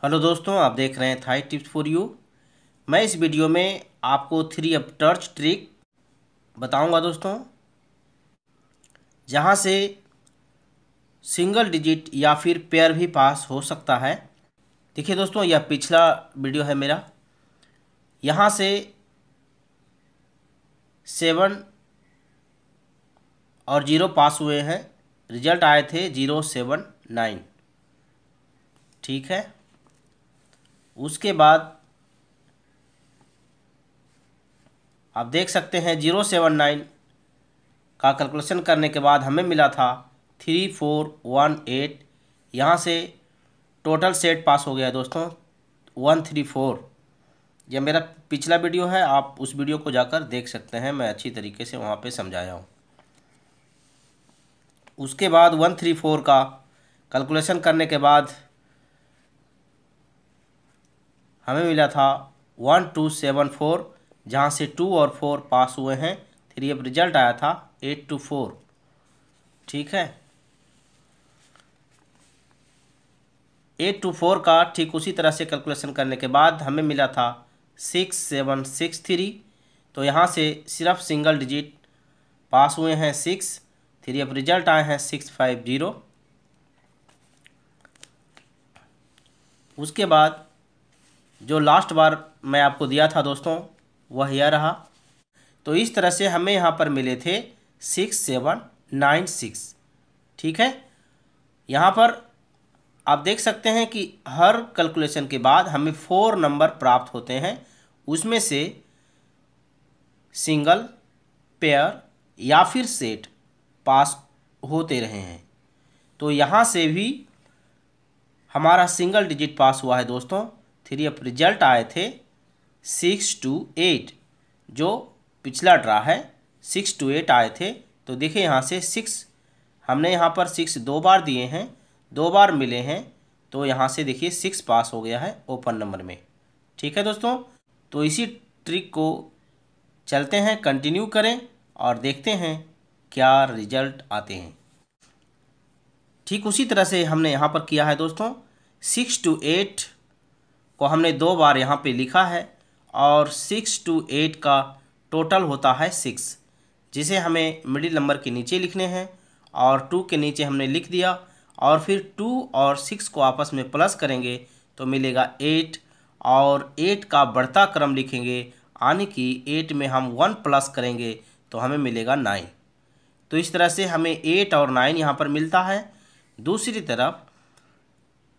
Hello दोस्तों, आप देख रहे हैं थाई टिप्स फॉर यू। मैं इस वीडियो में आपको 3 अप टर्च ट्रिक बताऊंगा दोस्तों, जहां से सिंगल डिजिट या फिर पेयर भी पास हो सकता है। देखिए दोस्तों, यह पिछला वीडियो है मेरा। यहां से 7 और 0 पास हुए हैं। रिजल्ट आए थे 079। ठीक है, उसके बाद आप देख सकते हैं 079 का कैलकुलेशन करने के बाद हमें मिला था 3418। यहाँ से टोटल सेट पास हो गया दोस्तों 134। यह मेरा पिछला वीडियो है, आप उस वीडियो को जाकर देख सकते हैं, मैं अच्छी तरीके से वहाँ पे समझाया हूँ। उसके बाद 134 का कैलकुलेशन करने के बाद हमें मिला था 1274, जहाँ से 2 और 4 पास हुए हैं। 3 अब रिजल्ट आया था 824। ठीक है, 824 का ठीक उसी तरह से कैलकुलेशन करने के बाद हमें मिला था 6763। तो यहाँ से सिर्फ सिंगल डिजिट पास हुए हैं 6। 3 अब रिजल्ट आए हैं 650। उसके बाद जो लास्ट बार मैं आपको दिया था दोस्तों, वह यह रहा। तो इस तरह से हमें यहाँ पर मिले थे 6796। ठीक है, यहाँ पर आप देख सकते हैं कि हर कैलकुलेशन के बाद हमें 4 नंबर प्राप्त होते हैं। उसमें से सिंगल, पेयर या फिर सेट पास होते रहे हैं। तो यहाँ से भी हमारा सिंगल डिजिट पास हुआ है दोस्तों। 3 अब रिजल्ट आए थे 628, जो पिछला ड्रा है। 628 आए थे। तो देखिए यहाँ से 6, हमने यहाँ पर 6 2 बार दिए हैं, 2 बार मिले हैं। तो यहाँ से देखिए 6 पास हो गया है ओपन नंबर में। ठीक है दोस्तों, तो इसी ट्रिक को चलते हैं, कंटिन्यू करें और देखते हैं क्या रिजल्ट आते हैं। ठीक उसी तरह से हमने यहाँ पर किया है दोस्तों। 628 को हमने 2 बार यहाँ पे लिखा है और 628 का टोटल होता है 6, जिसे हमें मिडिल नंबर के नीचे लिखने हैं और 2 के नीचे हमने लिख दिया। और फिर 2 और 6 को आपस में प्लस करेंगे तो मिलेगा 8, और 8 का बढ़ता क्रम लिखेंगे, यानी कि 8 में हम 1 प्लस करेंगे तो हमें मिलेगा 9। तो इस तरह से हमें 8 और 9 यहाँ पर मिलता है। दूसरी तरफ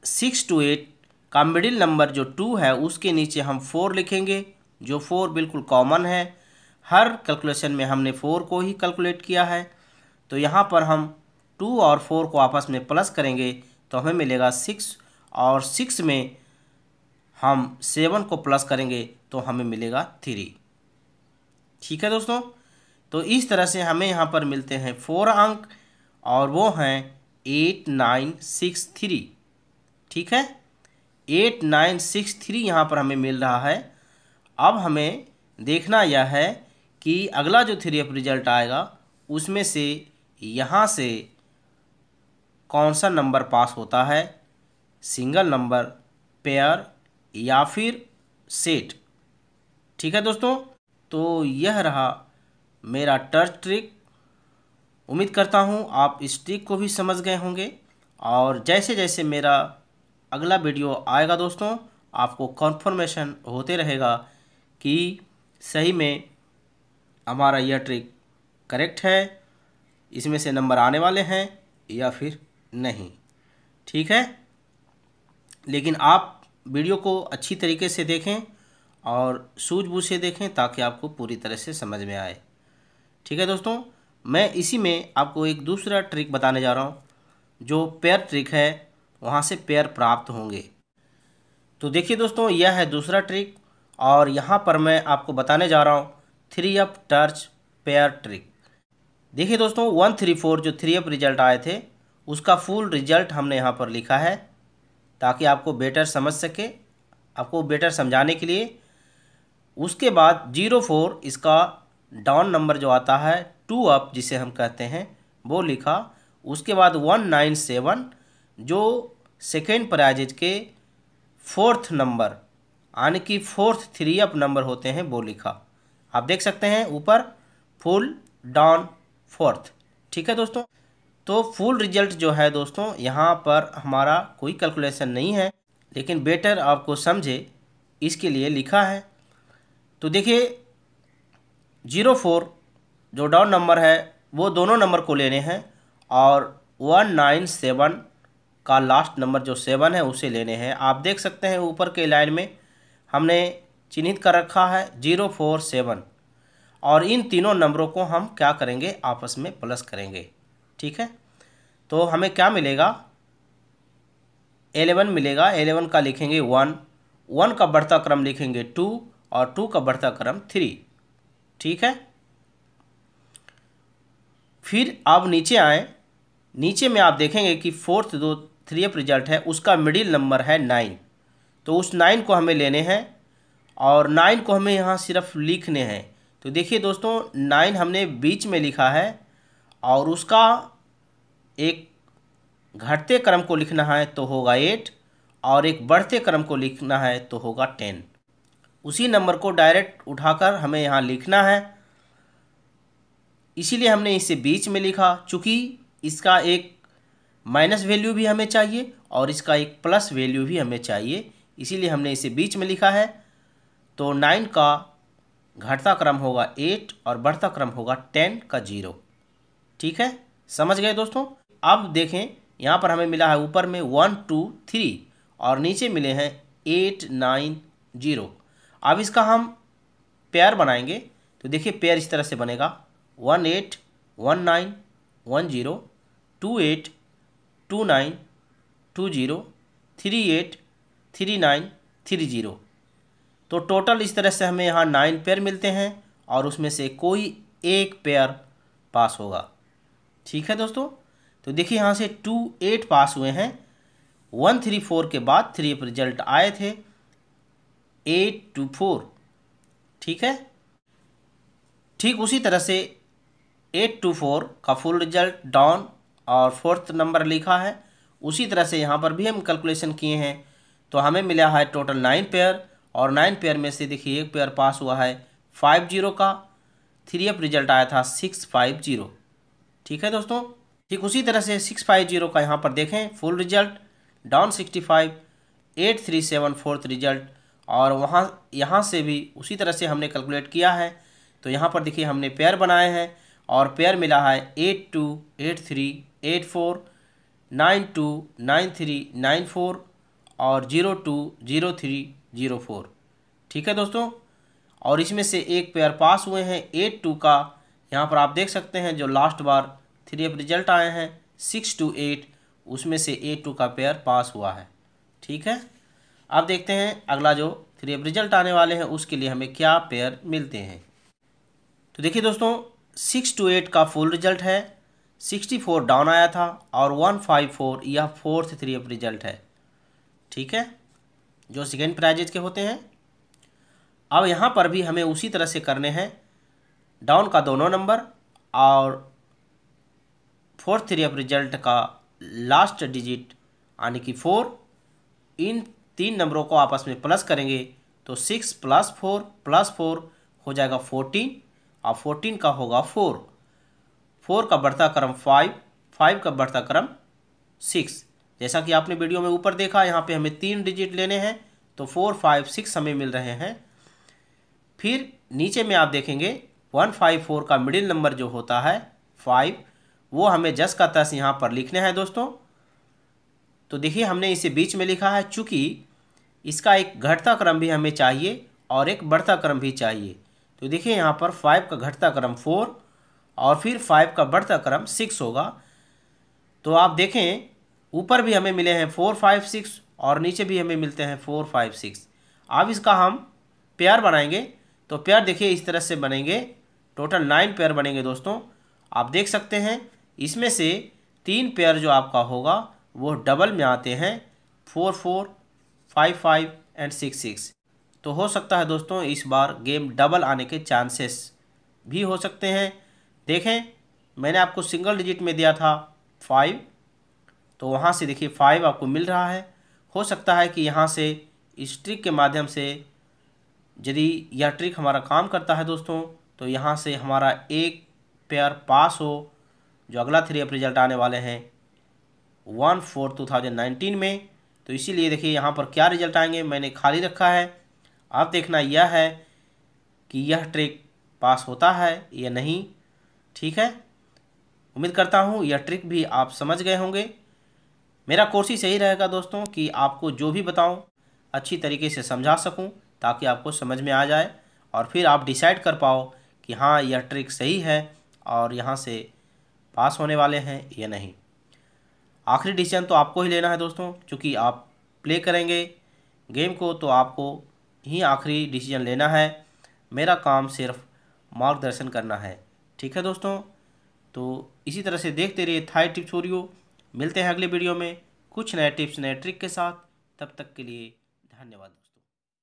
6 to 8 का मिडिल नंबर जो 2 है, उसके नीचे हम 4 लिखेंगे, जो 4 बिल्कुल कॉमन है। हर कैलकुलेशन में हमने 4 को ही कैलकुलेट किया है। तो यहाँ पर हम 2 और 4 को आपस में प्लस करेंगे तो हमें मिलेगा 6, और 6 में हम 7 को प्लस करेंगे तो हमें मिलेगा 3। ठीक है दोस्तों, तो इस तरह से हमें यहाँ पर मिलते हैं 4 अंक, और वो हैं 8963। ठीक है, 8963 यहाँ पर हमें मिल रहा है। अब हमें देखना यह है कि अगला जो 3 अप रिजल्ट आएगा उसमें से यहाँ से कौन सा नंबर पास होता है, सिंगल नंबर, पेयर या फिर सेट। ठीक है दोस्तों, तो यह रहा मेरा टर्च ट्रिक। उम्मीद करता हूँ आप इस ट्रिक को भी समझ गए होंगे, और जैसे जैसे मेरा अगला वीडियो आएगा दोस्तों, आपको कन्फर्मेशन होते रहेगा कि सही में हमारा यह ट्रिक करेक्ट है, इसमें से नंबर आने वाले हैं या फिर नहीं। ठीक है, लेकिन आप वीडियो को अच्छी तरीके से देखें और सूझबूझ से देखें ताकि आपको पूरी तरह से समझ में आए। ठीक है दोस्तों, मैं इसी में आपको एक दूसरा ट्रिक बताने जा रहा हूँ, जो पेयर ट्रिक है, वहाँ से पेयर प्राप्त होंगे। तो देखिए दोस्तों, यह है दूसरा ट्रिक, और यहाँ पर मैं आपको बताने जा रहा हूँ 3 अप टर्च पेयर ट्रिक। देखिए दोस्तों, 134 जो 3 अप रिजल्ट आए थे, उसका फुल रिजल्ट हमने यहाँ पर लिखा है ताकि आपको बेटर समझ सके, आपको बेटर समझाने के लिए। उसके बाद 04 इसका डाउन नंबर जो आता है, 2 अप जिसे हम कहते हैं, वो लिखा। उसके बाद 197 जो सेकेंड प्राइजेज के फोर्थ नंबर यानी कि फोर्थ 3 अप नंबर होते हैं वो लिखा। आप देख सकते हैं ऊपर फुल डाउन फोर्थ। ठीक है दोस्तों, तो फुल रिजल्ट जो है दोस्तों यहाँ पर हमारा कोई कैलकुलेशन नहीं है, लेकिन बेटर आपको समझे इसके लिए लिखा है। तो देखिए 04 जो डाउन नंबर है वो दोनों नंबर को लेने हैं और 197 का लास्ट नंबर जो 7 है उसे लेने हैं। आप देख सकते हैं ऊपर के लाइन में हमने चिन्हित कर रखा है 047 और इन तीनों नंबरों को हम क्या करेंगे आपस में प्लस करेंगे। ठीक है, तो हमें क्या मिलेगा 11 मिलेगा। 11 का लिखेंगे 1, 1 का बढ़ता क्रम लिखेंगे 2 और 2 का बढ़ता क्रम 3। ठीक है, फिर आप नीचे आए, नीचे में आप देखेंगे कि फोर्थ जो 3 अप रिजल्ट है उसका मिडिल नंबर है 9, तो उस 9 को हमें लेने हैं और 9 को हमें यहाँ सिर्फ लिखने हैं। तो देखिए दोस्तों 9 हमने बीच में लिखा है और उसका एक घटते क्रम को लिखना है तो होगा 8 और एक बढ़ते क्रम को लिखना है तो होगा 10। उसी नंबर को डायरेक्ट उठाकर हमें यहाँ लिखना है, इसीलिए हमने इसे बीच में लिखा। चूँकि इसका एक माइनस वैल्यू भी हमें चाहिए और इसका एक प्लस वैल्यू भी हमें चाहिए, इसीलिए हमने इसे बीच में लिखा है। तो 9 का घटता क्रम होगा 8 और बढ़ता क्रम होगा 10 का 0। ठीक है, समझ गए दोस्तों। अब देखें यहाँ पर हमें मिला है ऊपर में 1 2 3 और नीचे मिले हैं 8 9 0। अब इसका हम पेयर बनाएंगे, तो देखिए पेयर इस तरह से बनेगा 1 8 1 9 1 0 2 8 2 9 2 0 3 8 3 9 3 0। तो टोटल इस तरह से हमें यहाँ 9 पेयर मिलते हैं और उसमें से कोई एक पेयर पास होगा। ठीक है दोस्तों, तो देखिए यहाँ से 2 8 पास हुए हैं। 1 3 4 के बाद 3 अप रिजल्ट आए थे 8 2 4। ठीक है, ठीक उसी तरह से 8 2 4 का फुल रिजल्ट डाउन और फोर्थ नंबर लिखा है। उसी तरह से यहाँ पर भी हम कैलकुलेशन किए हैं, तो हमें मिला है टोटल 9 पेयर और 9 पेयर में से देखिए एक पेयर पास हुआ है 50 का। 3 अप रिजल्ट आया था 650। ठीक है दोस्तों, ठीक उसी तरह से 650 का यहाँ पर देखें full result down 65, 837 fourth result और वहाँ यहाँ से भी उसी तरह से हमने कैलकुलेट किया है। तो यहाँ पर देखिए हमने पेयर बनाए हैं और पेयर मिला है 8 2 8 3 8 4 9 2 9 3 9 4 और 0 2 0 3 0 4। ठीक है दोस्तों, और इसमें से एक पेयर पास हुए हैं 8 2 का। यहाँ पर आप देख सकते हैं जो लास्ट बार 3 अप रिजल्ट आए हैं 6 2 8, उसमें से 8 2 का पेयर पास हुआ है। ठीक है, अब देखते हैं अगला जो 3 अप रिजल्ट आने वाले हैं उसके लिए हमें क्या पेयर मिलते हैं। तो देखिए दोस्तों 6 2 8 का फुल रिजल्ट है, 64 डाउन आया था और 154 यह फोर्थ 3 अप रिजल्ट है। ठीक है, जो सेकेंड प्राइजेज के होते हैं। अब यहाँ पर भी हमें उसी तरह से करने हैं, डाउन का दोनों नंबर और फोर्थ 3 अप रिजल्ट का लास्ट डिजिट यानी कि 4, इन तीन नंबरों को आपस में प्लस करेंगे तो 6 + 4 हो जाएगा 14 और 14 का होगा 4, 4 का बढ़ता क्रम 5, 5 का बढ़ता क्रम 6। जैसा कि आपने वीडियो में ऊपर देखा यहाँ पे हमें 3 डिजिट लेने हैं तो 4 5 6 हमें मिल रहे हैं। फिर नीचे में आप देखेंगे 154 का मिडिल नंबर जो होता है 5, वो हमें जस का तस यहाँ पर लिखने हैं दोस्तों। तो देखिए हमने इसे बीच में लिखा है, चूँकि इसका एक घटता क्रम भी हमें चाहिए और एक बढ़ता क्रम भी चाहिए। तो देखिए यहाँ पर 5 का घटता क्रम 4 और फिर 5 का बढ़ता क्रम 6 होगा। तो आप देखें ऊपर भी हमें मिले हैं 4 5 6 और नीचे भी हमें मिलते हैं 4 5 6। अब इसका हम पेयर बनाएंगे, तो पेयर देखिए इस तरह से बनेंगे, टोटल 9 पेयर बनेंगे दोस्तों। आप देख सकते हैं इसमें से 3 पेयर जो आपका होगा वो डबल में आते हैं 4 4 5 5 एंड 6 6। तो हो सकता है दोस्तों इस बार गेम डबल आने के चांसेस भी हो सकते हैं। देखें मैंने आपको सिंगल डिजिट में दिया था 5, तो वहाँ से देखिए 5 आपको मिल रहा है। हो सकता है कि यहाँ से इस ट्रिक के माध्यम से यदि यह ट्रिक हमारा काम करता है दोस्तों, तो यहाँ से हमारा एक पेयर पास हो, जो अगला 3F रिजल्ट आने वाले हैं 1/4/2019 में। तो इसीलिए देखिए यहाँ पर क्या रिजल्ट आएंगे मैंने खाली रखा है। अब देखना यह है कि यह ट्रिक पास होता है या नहीं। ठीक है, उम्मीद करता हूँ यह ट्रिक भी आप समझ गए होंगे। मेरा कोशिश यही रहेगा दोस्तों कि आपको जो भी बताऊँ अच्छी तरीके से समझा सकूँ, ताकि आपको समझ में आ जाए और फिर आप डिसाइड कर पाओ कि हाँ यह ट्रिक सही है और यहाँ से पास होने वाले हैं या नहीं। आखिरी डिसीजन तो आपको ही लेना है दोस्तों, क्योंकि आप प्ले करेंगे गेम को तो आपको ही आखिरी डिसीजन लेना है। मेरा काम सिर्फ मार्गदर्शन करना है। ठीक है दोस्तों, तो इसी तरह से देखते रहिए थाई टिप्स ओरियो। मिलते हैं अगले वीडियो में कुछ नए टिप्स नए ट्रिक के साथ। तब तक के लिए धन्यवाद।